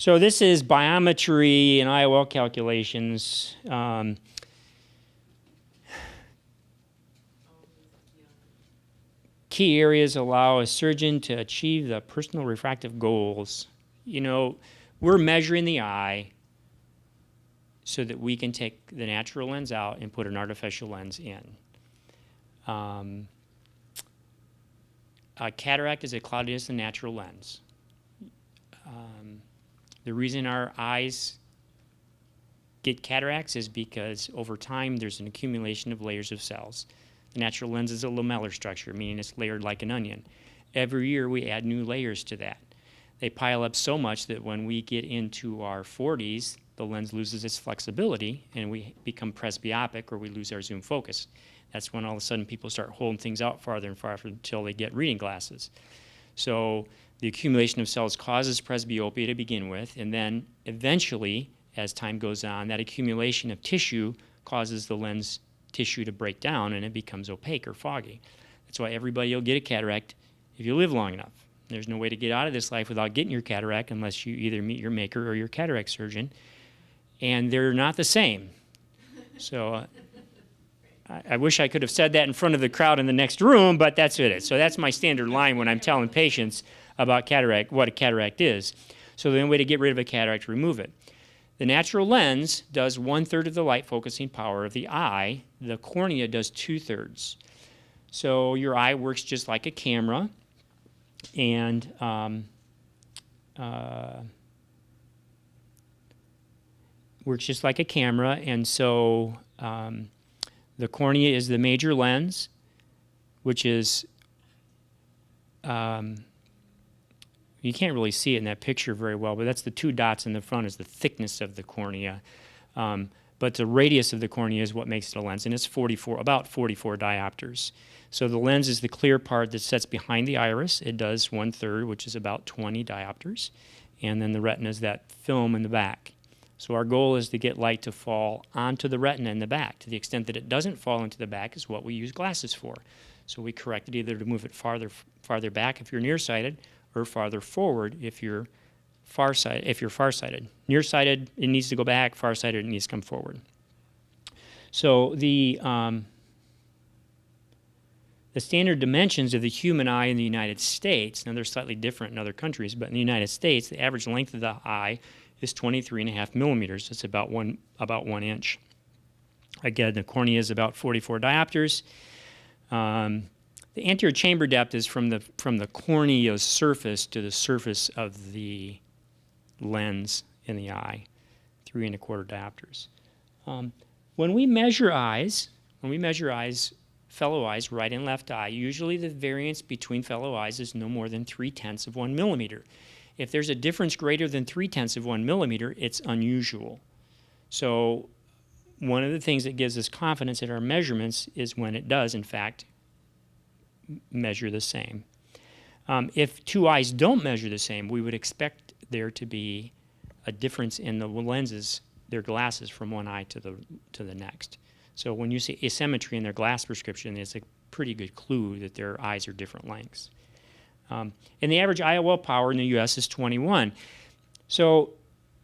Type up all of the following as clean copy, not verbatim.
So this is Biometry and IOL Calculations. Key areas allow a surgeon to achieve the personal refractive goals. You know, we're measuring the eye so that we can take the natural lens out and put an artificial lens in. A cataract is a cloudiness in the natural lens. The reason our eyes get cataracts is because over time there's an accumulation of layers of cells. The natural lens is a lamellar structure, meaning it's layered like an onion. Every year we add new layers to that. They pile up so much that when we get into our 40s, the lens loses its flexibility and we become presbyopic, or we lose our zoom focus. That's when all of a sudden people start holding things out farther and farther until they get reading glasses. So the accumulation of cells causes presbyopia to begin with, and then eventually, as time goes on, that accumulation of tissue causes the lens tissue to break down and it becomes opaque or foggy. That's why everybody will get a cataract if you live long enough. There's no way to get out of this life without getting your cataract unless you either meet your maker or your cataract surgeon. And they're not the same. So I wish I could have said that in front of the crowd in the next room, but that's it. So that's my standard line when I'm telling patients about cataract, what a cataract is. So the only way to get rid of a cataract, remove it. The natural lens does 1/3 of the light focusing power of the eye. The cornea does 2/3. So your eye works just like a camera, and so the cornea is the major lens, which is you can't really see it in that picture very well, but that's the 2 dots in the front is the thickness of the cornea. But the radius of the cornea is what makes it a lens, and it's about 44 diopters. So the lens is the clear part that sits behind the iris. It does 1/3, which is about 20 diopters. And then the retina is that film in the back. So our goal is to get light to fall onto the retina in the back. To the extent that it doesn't fall into the back is what we use glasses for. So we correct it either to move it farther back if you're nearsighted, or farther forward if you're farsighted. Nearsighted, it needs to go back. Farsighted, it needs to come forward. So the standard dimensions of the human eye in the United States, now they're slightly different in other countries, but in the United States, the average length of the eye is 23.5 millimeters. That's about one inch. Again, the cornea is about 44 diopters. The anterior chamber depth is from the cornea's surface to the surface of the lens in the eye, 3¼ diopters. When we measure eyes, fellow eyes, right and left eye, usually the variance between fellow eyes is no more than 0.3 of 1 millimeter. If there's a difference greater than 0.3 of 1 millimeter, it's unusual. So one of the things that gives us confidence in our measurements is when it does, in fact, measure the same. If 2 eyes don't measure the same, we would expect there to be a difference in the lenses, their glasses, from one eye to the next. So when you see asymmetry in their glass prescription, it's a pretty good clue that their eyes are different lengths. And the average IOL power in the U.S. is 21. So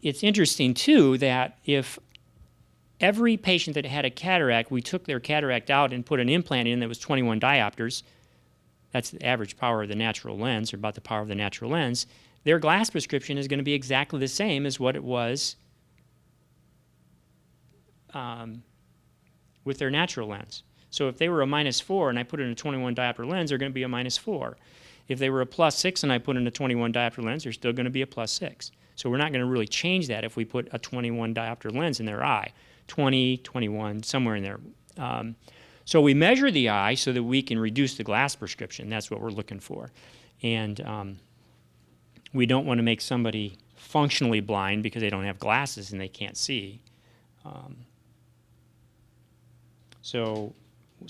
it's interesting, too, that if every patient that had a cataract, we took their cataract out and put an implant in that was 21 diopters, that's the average power of the natural lens, or about the power of the natural lens, their glass prescription is going to be exactly the same as what it was with their natural lens. So if they were a -4 and I put in a 21 diopter lens, they're going to be a -4. If they were a +6 and I put in a 21 diopter lens, they're still going to be a +6. So we're not going to really change that if we put a 21 diopter lens in their eye, 20, 21, somewhere in there. So we measure the eye so that we can reduce the glass prescription. That's what we're looking for. And we don't want to make somebody functionally blind because they don't have glasses and they can't see. So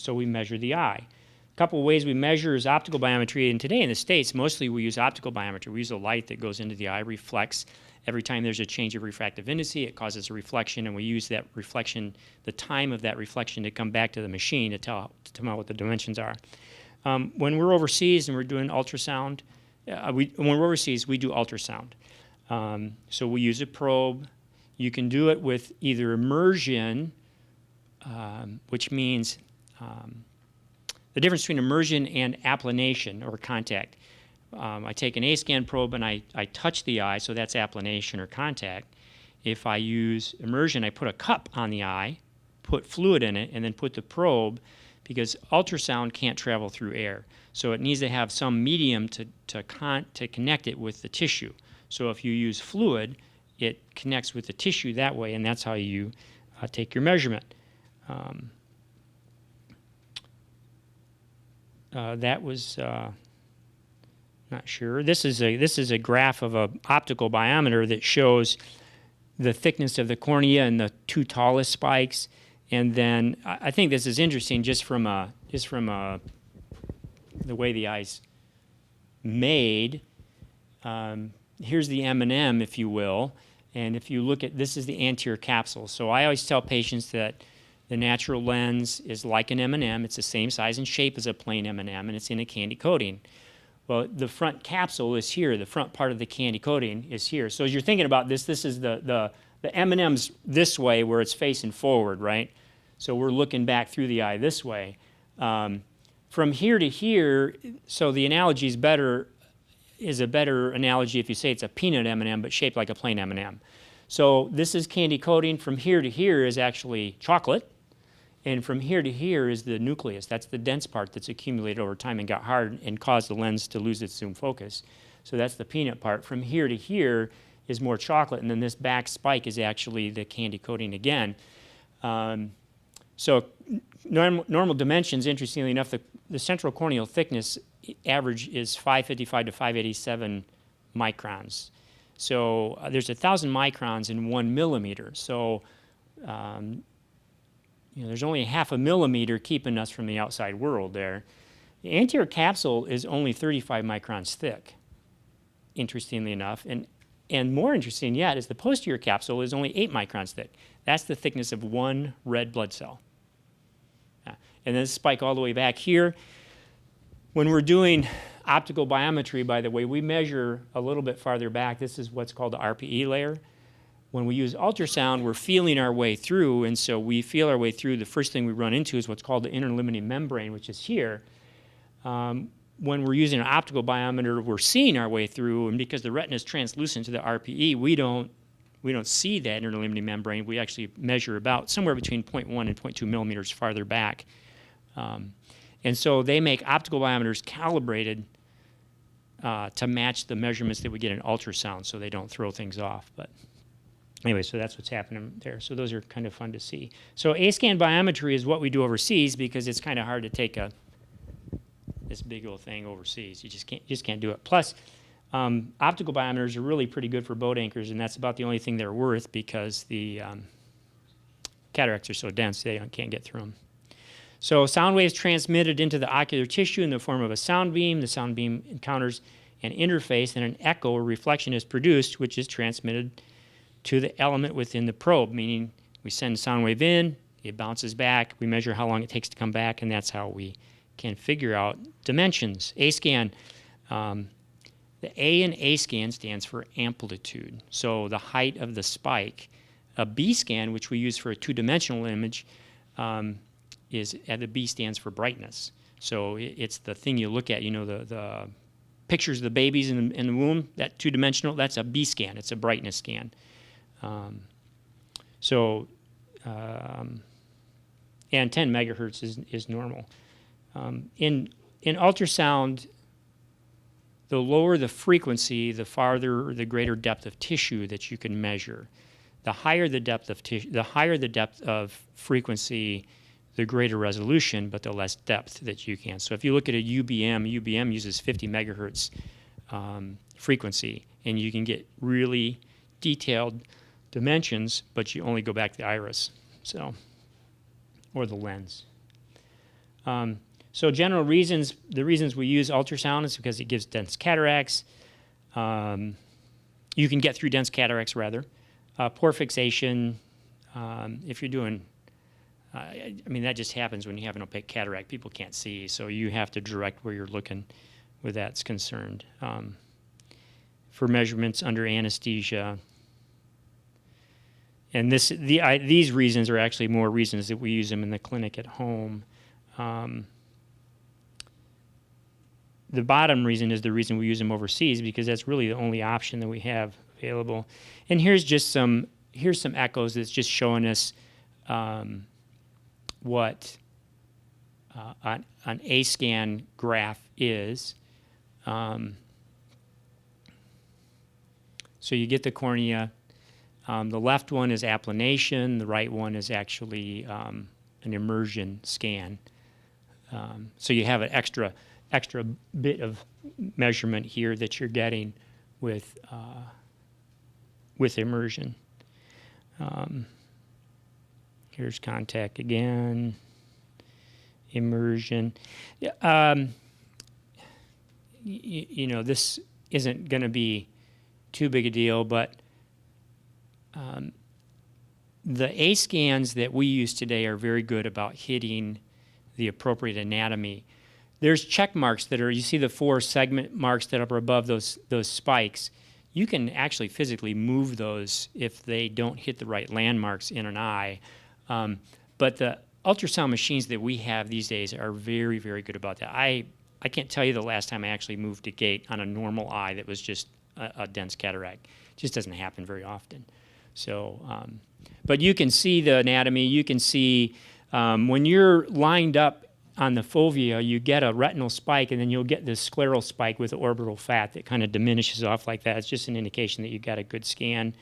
we measure the eye. A couple of ways we measure is optical biometry, and today in the States, mostly we use optical biometry. We use a light that goes into the eye, reflects. Every time there's a change of refractive indice, it causes a reflection, and we use that reflection, the time of that reflection, to come back to the machine to tell what the dimensions are. When we're overseas and we're doing ultrasound, when we're overseas, we do ultrasound. So we use a probe. You can do it with either immersion, which means the difference between immersion and applanation or contact. I take an A-scan probe and I touch the eye, so that's applanation or contact. If I use immersion, I put a cup on the eye, put fluid in it, and then put the probe, because ultrasound can't travel through air. So it needs to have some medium to connect it with the tissue. So if you use fluid, it connects with the tissue that way, and that's how you take your measurement. That was not sure. This is a graph of an optical biometer that shows the thickness of the cornea and the two tallest spikes. And then I think this is interesting just from the way the eye's made. Here's the M&M, if you will. And if you look at, this is the anterior capsule. So I always tell patients that the natural lens is like an M&M. It's the same size and shape as a plain M&M, and it's in a candy coating. Well, the front capsule is here. The front part of the candy coating is here. So as you're thinking about this, this is the M&M's this way where it's facing forward, right? So we're looking back through the eye this way. From here to here, so the analogy is a better analogy if you say it's a peanut M&M but shaped like a plain M&M. So this is candy coating. From here to here is actually chocolate. And from here to here is the nucleus. That's the dense part that's accumulated over time and got hard and caused the lens to lose its zoom focus. So that's the peanut part. From here to here is more chocolate, and then this back spike is actually the candy coating again. So normal dimensions, interestingly enough, the central corneal thickness average is 555 to 587 microns. So there's 1,000 microns in 1 millimeter. So there's only half a millimeter keeping us from the outside world there. The anterior capsule is only 35 microns thick, interestingly enough. And more interesting yet is the posterior capsule is only 8 microns thick. That's the thickness of one red blood cell. And then spike all the way back here. When we're doing optical biometry, by the way, we measure a little bit farther back. This is what's called the RPE layer. When we use ultrasound, we're feeling our way through, and so we feel our way through. The first thing we run into is what's called the interlimiting membrane, which is here. When we're using an optical biometer, we're seeing our way through, and because the retina is translucent to the RPE, we don't see that interlimiting membrane. We actually measure about somewhere between 0.1 and 0.2 millimeters farther back. And so they make optical biometers calibrated to match the measurements that we get in ultrasound so they don't throw things off. But anyway, so that's what's happening there. So those are kind of fun to see. So A-scan biometry is what we do overseas because it's kind of hard to take this big old thing overseas. You just can't do it. Plus, optical biometers are really pretty good for boat anchors, and that's about the only thing they're worth because the cataracts are so dense they can't get through them. So sound waves transmitted into the ocular tissue in the form of a sound beam. The sound beam encounters an interface, and an echo or reflection is produced, which is transmitted to the element within the probe, meaning we send a sound wave in, it bounces back, we measure how long it takes to come back, and that's how we can figure out dimensions. A-scan, the A in A-scan stands for amplitude, so the height of the spike. A B-scan, which we use for a two-dimensional image, the B stands for brightness. So it's the thing you look at, the pictures of the babies in the womb, that two-dimensional, that's a B scan. It's a brightness scan. And 10 megahertz is normal. In ultrasound, the lower the frequency, the farther or the greater depth of tissue that you can measure. The higher the depth of tissue, the higher the depth of frequency, the greater resolution, but the less depth that you can. So if you look at a UBM uses 50 megahertz frequency, and you can get really detailed dimensions, but you only go back to the iris, or the lens. So general reasons, the reasons we use ultrasound is because it gives dense cataracts. You can get through dense cataracts, rather. Poor fixation, if you're doing, that just happens when you have an opaque cataract. People can't see, so you have to direct where you're looking where that's concerned. for measurements under anesthesia. And these reasons are actually more reasons that we use them in the clinic at home. The bottom reason is the reason we use them overseas, because that's really the only option that we have available. And here's some echoes that's just showing us what an A-scan graph is. So you get the cornea. The left one is applanation. The right one is actually an immersion scan. So you have an extra bit of measurement here that you're getting with immersion. Here's contact again. Immersion. You know, this isn't going to be too big a deal, but the A scans that we use today are very good about hitting the appropriate anatomy. There's check marks that are, you see the 4 segment marks that are above those spikes. You can actually physically move those if they don't hit the right landmarks in an eye. But the ultrasound machines that we have these days are very, very good about that. I can't tell you the last time I actually moved a gate on a normal eye that was just a dense cataract. It just doesn't happen very often. So, but you can see the anatomy. You can see when you're lined up on the fovea, you get a retinal spike, and then you'll get this scleral spike with orbital fat that kind of diminishes off like that. It's just an indication that you got a good scan.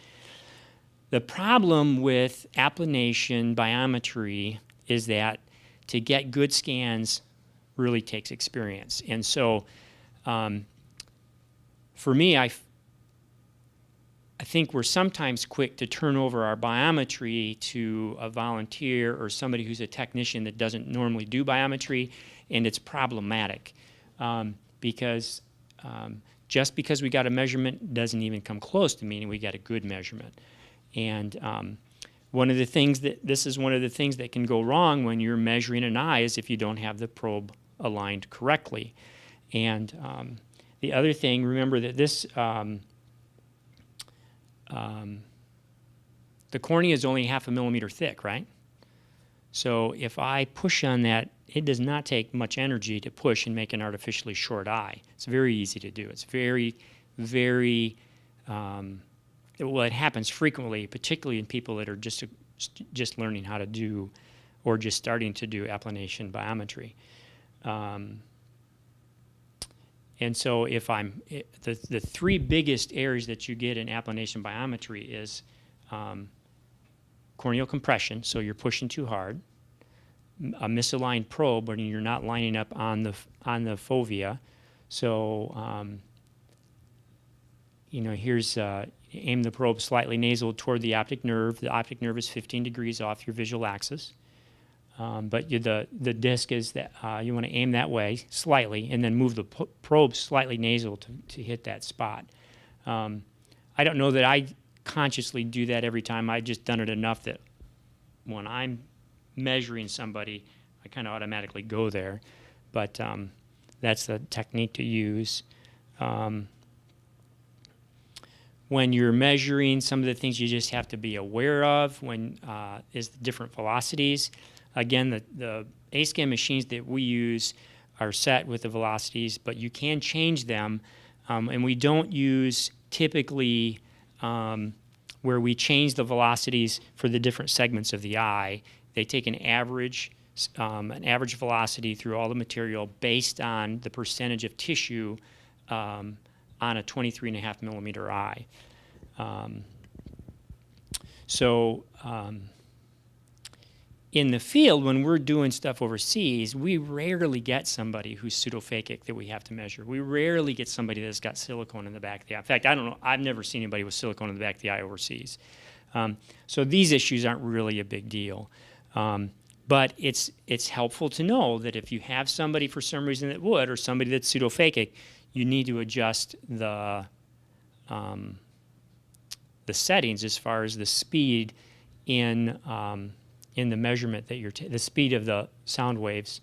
The problem with applanation biometry is that to get good scans really takes experience. And so for me, I think we're sometimes quick to turn over our biometry to a volunteer or somebody who's a technician that doesn't normally do biometry, and it's problematic because just because we got a measurement doesn't even come close to meaning we got a good measurement. And one of the things that can go wrong when you're measuring an eye is if you don't have the probe aligned correctly. And the other thing, remember that this the cornea is only 0.5 millimeter thick, right? So if I push on that, it does not take much energy to push and make an artificially short eye. It's very easy to do. It's very, very, well, it happens frequently, particularly in people that are just learning how to do or just starting to do applanation biometry. And so if the 3 biggest errors that you get in applanation biometry is corneal compression, so you're pushing too hard, a misaligned probe when you're not lining up on the fovea. So you know, here's aim the probe slightly nasal toward the optic nerve. The optic nerve is 15 degrees off your visual axis. But the disc is that you want to aim that way slightly and then move the probe slightly nasal to hit that spot. I don't know that I consciously do that every time. I've just done it enough that when I'm measuring somebody, I kind of automatically go there. But that's the technique to use. When you're measuring, some of the things you just have to be aware of is the different velocities. Again, the A-scan machines that we use are set with the velocities, but you can change them. And we don't use typically where we change the velocities for the different segments of the eye. They take an average velocity through all the material based on the percentage of tissue on a 23.5 millimeter eye. In the field, when we're doing stuff overseas, we rarely get somebody who's pseudophakic that we have to measure. We rarely get somebody that's got silicone in the back of the eye. In fact, I don't know, I've never seen anybody with silicone in the back of the eye overseas. So these issues aren't really a big deal. But it's helpful to know that if you have somebody for some reason that would, or somebody that's pseudophakic, you need to adjust the settings as far as the speed in the measurement that the speed of the sound waves.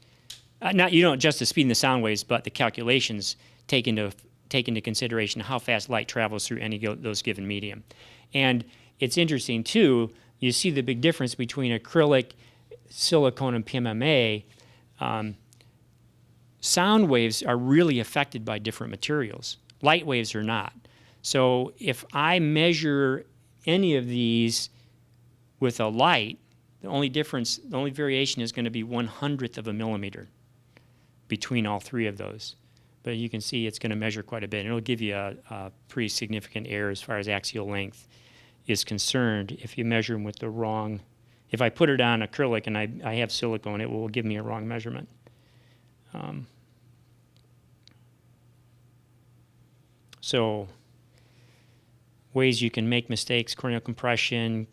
You don't adjust the speed in the sound waves, but the calculations take into take into consideration how fast light travels through any those given medium. And it's interesting too, you see the big difference between acrylic, silicone, and PMMA. Sound waves are really affected by different materials. Light waves are not. So if I measure any of these with a light, the only variation is going to be 1/100th of a millimeter between all three of those. But you can see it's going to measure quite a bit. It'll give you a pretty significant error as far as axial length is concerned if you measure them with the wrong. If I put it on acrylic and I have silicone, it will give me a wrong measurement. So ways you can make mistakes: corneal compression,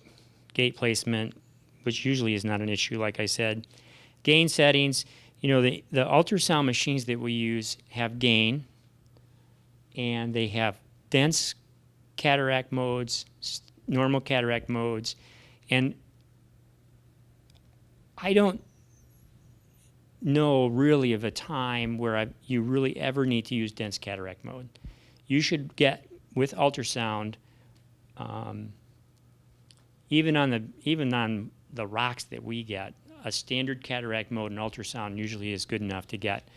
gate placement, which usually is not an issue, like I said. Gain settings. You know, the ultrasound machines that we use have gain, and they have dense cataract modes, normal cataract modes, and I don't know really of a time where you really ever need to use dense cataract mode. You should get, with ultrasound, even on the rocks that we get, a standard cataract mode and ultrasound usually is good enough to get.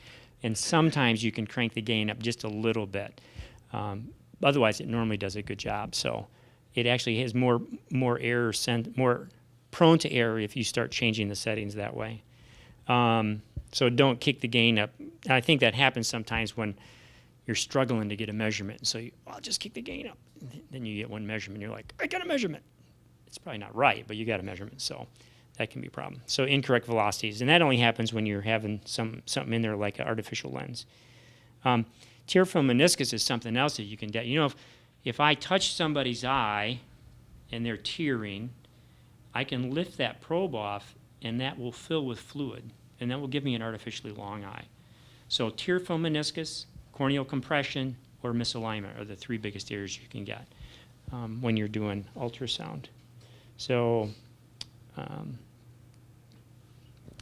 And sometimes you can crank the gain up just a little bit. Otherwise, it normally does a good job. So it actually has more error, more prone to error if you start changing the settings that way. So don't kick the gain up. I think that happens sometimes when you're struggling to get a measurement. So I'll just kick the gain up. Then you get one measurement. You're like, I got a measurement. It's probably not right, but you got a measurement. So that can be a problem. So incorrect velocities. And that only happens when you're having something in there like an artificial lens. Tear film meniscus is something else that you can get. You know, if I touch somebody's eye and they're tearing, I can lift that probe off and that will fill with fluid. And that will give me an artificially long eye. So tear film meniscus, corneal compression, or misalignment are the three biggest errors you can get when you're doing ultrasound. So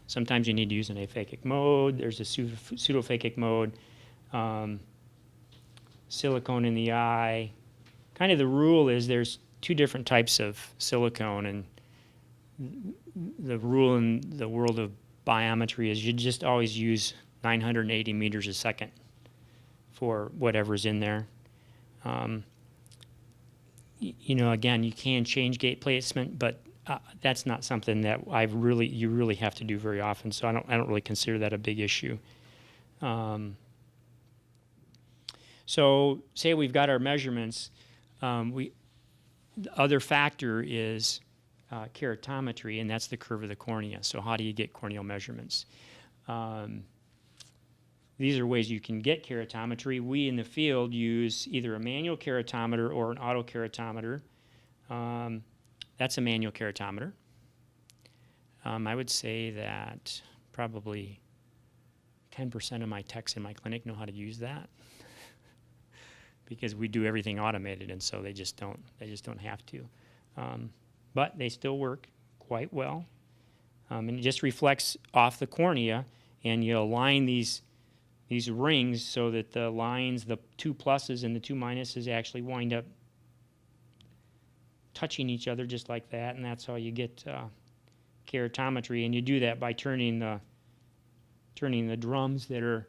sometimes you need to use an aphakic mode. There's a pseudophakic mode. Silicone in the eye. Kind of the rule is there's two different types of silicone, and the rule in the world of biometry is you just always use 980 meters a second for whatever's in there. You know, again, you can change gate placement, but that's not something that you really have to do very often. So I don't really consider that a big issue. So say we've got our measurements. The other factor is keratometry, and that's the curve of the cornea. So how do you get corneal measurements? These are ways you can get keratometry. We in the field use either a manual keratometer or an auto keratometer. That's a manual keratometer. I would say that probably 10% of my techs in my clinic know how to use that because we do everything automated, and so they just don't have to. But they still work quite well, and it just reflects off the cornea, and you align these rings so that the lines, the two pluses and the two minuses, actually wind up touching each other just like that, and that's how you get keratometry. And you do that by turning the drums that are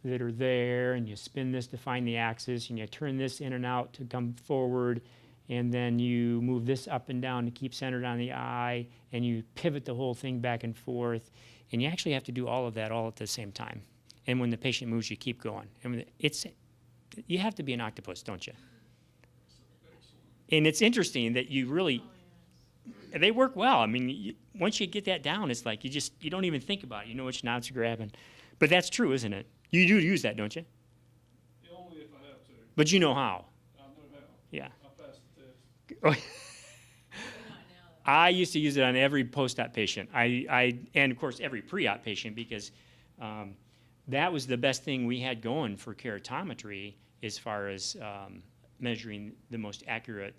there, and you spin this to find the axis, and you turn this in and out to come forward, and then you move this up and down to keep centered on the eye, and you pivot the whole thing back and forth, and you actually have to do all of that all at the same time. And when the patient moves, you keep going. And you have to be an octopus, don't you? And it's interesting that you really, they work well. I mean, once you get that down, it's like you don't even think about it. You know which knots you're grabbing. But that's true, isn't it? You do use that, don't you? Only if I have to. But you know how. I know how. Yeah. I passed the test. I used to use it on every post-op patient. And of course every pre-op patient, because that was the best thing we had going for keratometry as far as measuring the most accurate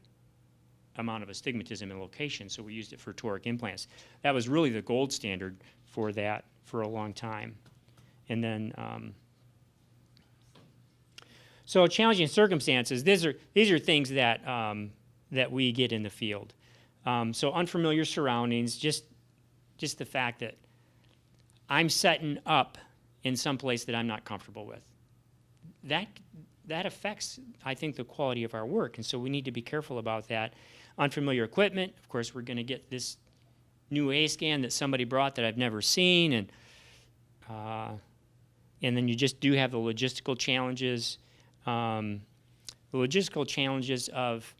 amount of astigmatism in location. So we used it for toric implants. That was really the gold standard for that for a long time. And then, So challenging circumstances. These are things that that we get in the field. So unfamiliar surroundings. Just the fact that I'm setting up in some place that I'm not comfortable with. That affects, I think, the quality of our work, and so we need to be careful about that. Unfamiliar equipment. Of course, we're going to get this new A scan that somebody brought that I've never seen, and then you just do have the logistical challenges. The logistical challenges of,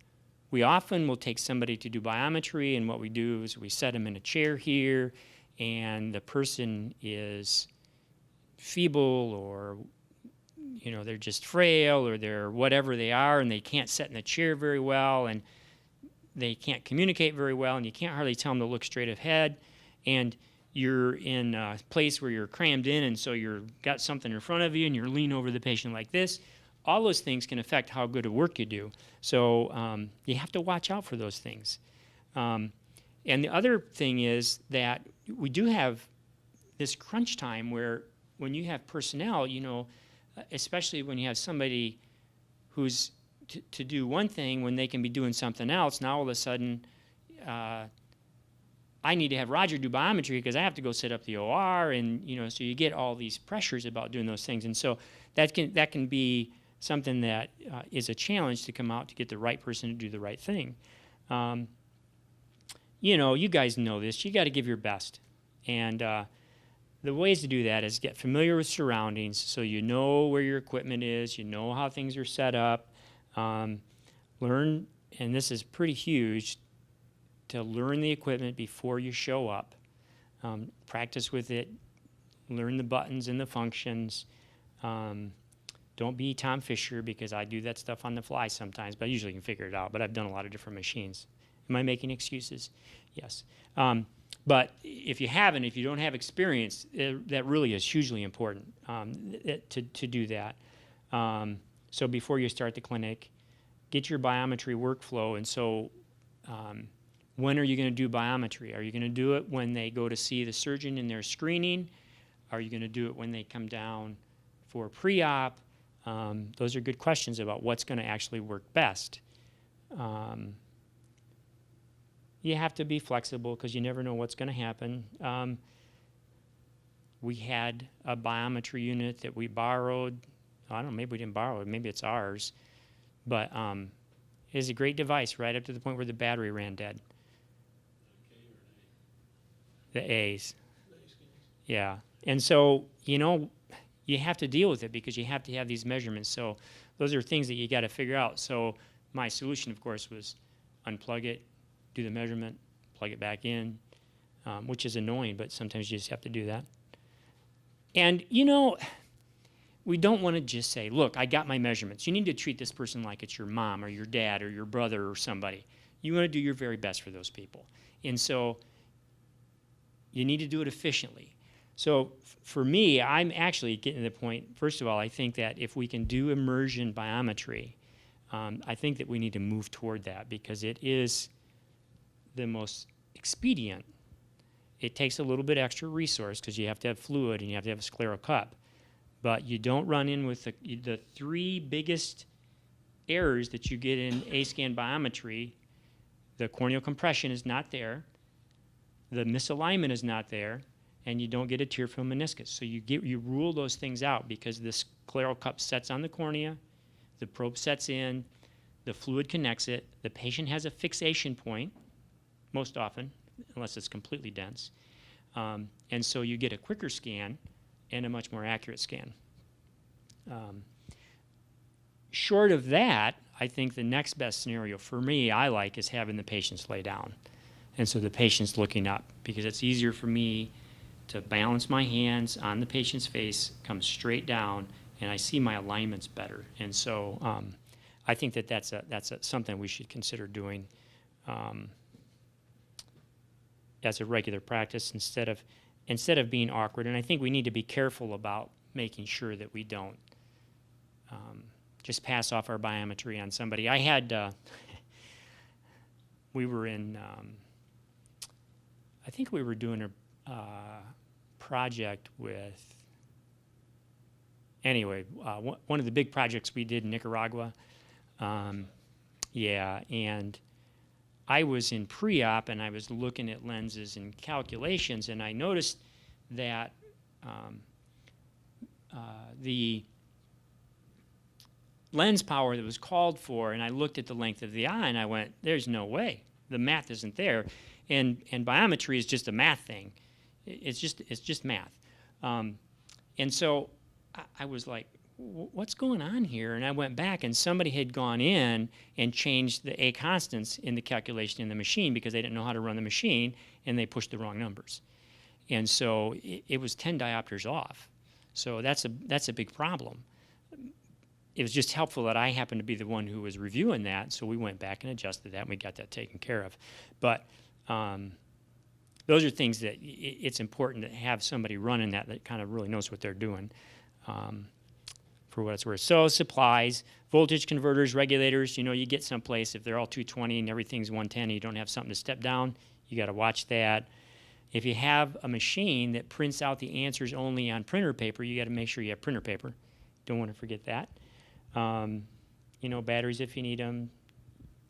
we often will take somebody to do biometry, and what we do is we set them in a chair here, and the person is feeble, or they're just frail, or they're whatever they are, and they can't sit in the chair very well, and they can't communicate very well, and you can't hardly tell them to look straight ahead, and you're in a place where you're crammed in, and so you've got something in front of you, and you're leaning over the patient like this. All those things can affect how good a work you do. So you have to watch out for those things. And the other thing is that we do have this crunch time where when you have personnel, especially when you have somebody who's to do one thing when they can be doing something else, now all of a sudden I need to have Roger do biometry because I have to go set up the OR, and so you get all these pressures about doing those things, and so that can be something that is a challenge to come out to get the right person to do the right thing. You guys know this. You got to give your best, and the ways to do that is get familiar with surroundings, so you know where your equipment is, you know how things are set up. Learn, and this is pretty huge, to learn the equipment before you show up. Practice with it. Learn the buttons and the functions. Don't be Tom Fisher, because I do that stuff on the fly sometimes, but I usually can figure it out. But I've done a lot of different machines. Am I making excuses? Yes. But if you don't have experience, that really is hugely important to do that. So before you start the clinic, get your biometry workflow. And so when are you going to do biometry? Are you going to do it when they go to see the surgeon in their screening? Are you going to do it when they come down for pre-op? Those are good questions about what's going to actually work best. You have to be flexible because you never know what's going to happen. We had a biometry unit that we borrowed. I don't know, maybe we didn't borrow it, maybe it's ours. But it is a great device right up to the point where the battery ran dead. The A's. Yeah. And so, you have to deal with it because you have to have these measurements. So those are things that you got to figure out. So my solution, of course, was unplug it, do the measurement, plug it back in, which is annoying, but sometimes you just have to do that. And, we don't want to just say, look, I got my measurements. You need to treat this person like it's your mom or your dad or your brother or somebody. You want to do your very best for those people. And so you need to do it efficiently. So for me, I'm actually getting to the point, first of all, I think that if we can do immersion biometry, I think that we need to move toward that because it is the most expedient. It takes a little bit extra resource because you have to have fluid and you have to have a scleral cup. But you don't run in with the three biggest errors that you get in A-scan biometry. The corneal compression is not there, the misalignment is not there, and you don't get a tear film meniscus. So you rule those things out because the scleral cup sets on the cornea, the probe sets in, the fluid connects it, the patient has a fixation point, most often, unless it's completely dense. And so you get a quicker scan and a much more accurate scan. Short of that, I think the next best scenario for me, is having the patients lay down. And so the patient's looking up because it's easier for me to balance my hands on the patient's face, come straight down, and I see my alignments better. And so I think that that's something we should consider doing as a regular practice instead of being awkward. And I think we need to be careful about making sure that we don't just pass off our biometry on somebody. I had, we were in, I think we were doing a project with anyway, one of the big projects we did in Nicaragua, yeah, and I was in pre-op and I was looking at lenses and calculations, and I noticed that the lens power that was called for, and I looked at the length of the eye and I went, there's no way. The math isn't there. And biometry is just a math thing. It's just math. And so I was like, what's going on here? And I went back and somebody had gone in and changed the A constants in the calculation in the machine because they didn't know how to run the machine and they pushed the wrong numbers. And so it was 10 diopters off. So that's a big problem. It was just helpful that I happened to be the one who was reviewing that, so we went back and adjusted that, and we got that taken care of. But those are things that it's important to have somebody running that kind of really knows what they're doing, for what it's worth. So supplies, voltage converters, regulators, you know, you get someplace, if they're all 220 and everything's 110 and you don't have something to step down, you got to watch that. If you have a machine that prints out the answers only on printer paper, you got to make sure you have printer paper. Don't want to forget that. You know, batteries if you need them,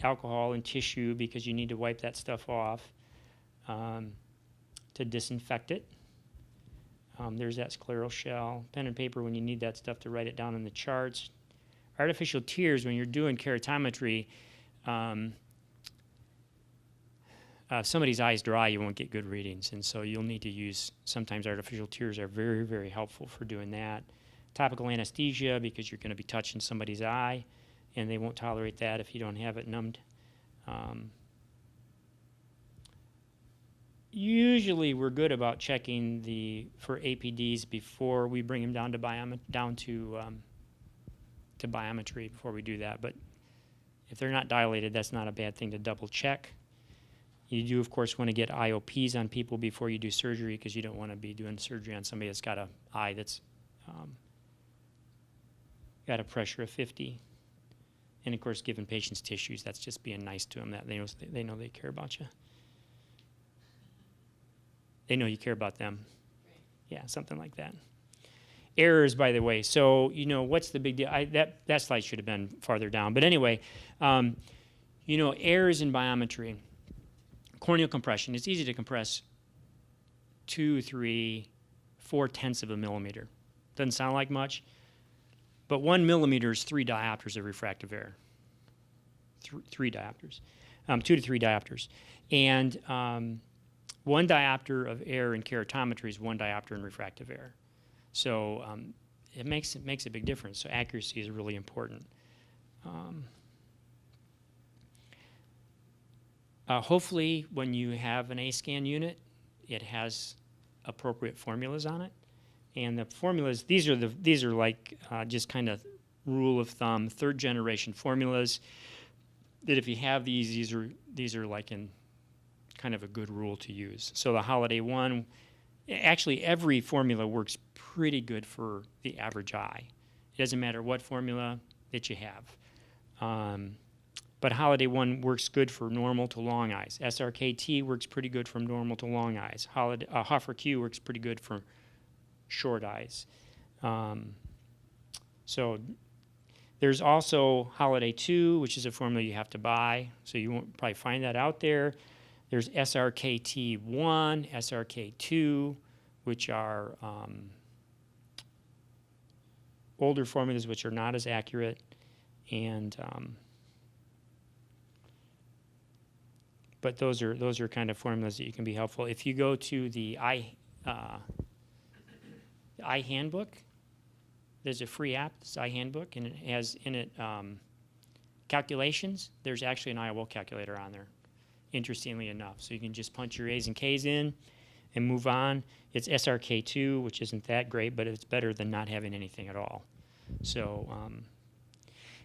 alcohol and tissue because you need to wipe that stuff off to disinfect it. There's that scleral shell. Pen and paper when you need that stuff to write it down in the charts. Artificial tears when you're doing keratometry. If somebody's eyes dry, you won't get good readings, and so you'll need to use, sometimes artificial tears are very, very helpful for doing that. Topical anesthesia because you're going to be touching somebody's eye and they won't tolerate that if you don't have it numbed. Usually we're good about checking for APDs before we bring them down to biometry before we do that. But if they're not dilated, that's not a bad thing to double check. You do, of course, want to get IOPs on people before you do surgery because you don't want to be doing surgery on somebody that's got an eye that's got a pressure of 50. And, of course, giving patients tissues, that's just being nice to them. That they know they care about you. They know you care about them. Right. Yeah, something like that. Errors, by the way. So, you know, what's the big deal? That slide should have been farther down. But anyway, you know, errors in biometry. Corneal compression. It's easy to compress 2, 3, 4/10 of a millimeter. Doesn't sound like much. But 1 millimeter is 3 diopters of refractive error. 3 diopters. 2 to 3 diopters. And 1 diopter of error in keratometry is 1 diopter in refractive error. So it makes a big difference. So accuracy is really important. Hopefully, when you have an A-scan unit, it has appropriate formulas on it. And the formulas, these are like just kind of rule of thumb, 3rd generation formulas. That if you have these are like in kind of a good rule to use. So the Holiday one, actually every formula works pretty good for the average eye. It doesn't matter what formula that you have. But Holiday 1 works good for normal to long eyes. SRKT works pretty good from normal to long eyes. Hoffer Q works pretty good for short eyes. So there's also Holiday 2, which is a formula you have to buy, so you won't probably find that out there. There's SRKT1, SRK2, which are older formulas which are not as accurate, and but those are kind of formulas that you can be helpful. If you go to the eye handbook, there's a free app, this eye handbook, and it has in it calculations. There's actually an IOL calculator on there, interestingly enough. So you can just punch your A's and K's in and move on. It's SRK2, which isn't that great, but it's better than not having anything at all. So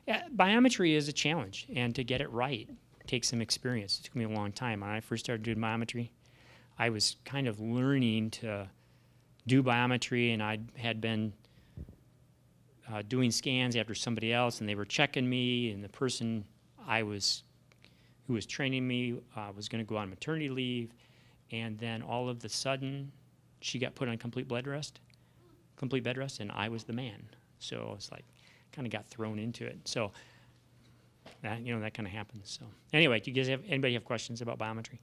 yeah, biometry is a challenge, and to get it right takes some experience. It took me a long time. When I first started doing biometry, I was kind of learning to do biometry, and I had been doing scans after somebody else, and they were checking me, and the person who was training me was going to go on maternity leave, and then all of a sudden she got put on complete bed rest, and I was the man. So it's like kind of got thrown into it. So that, that kind of happens. So anyway, do you guys have, anybody have questions about biometry?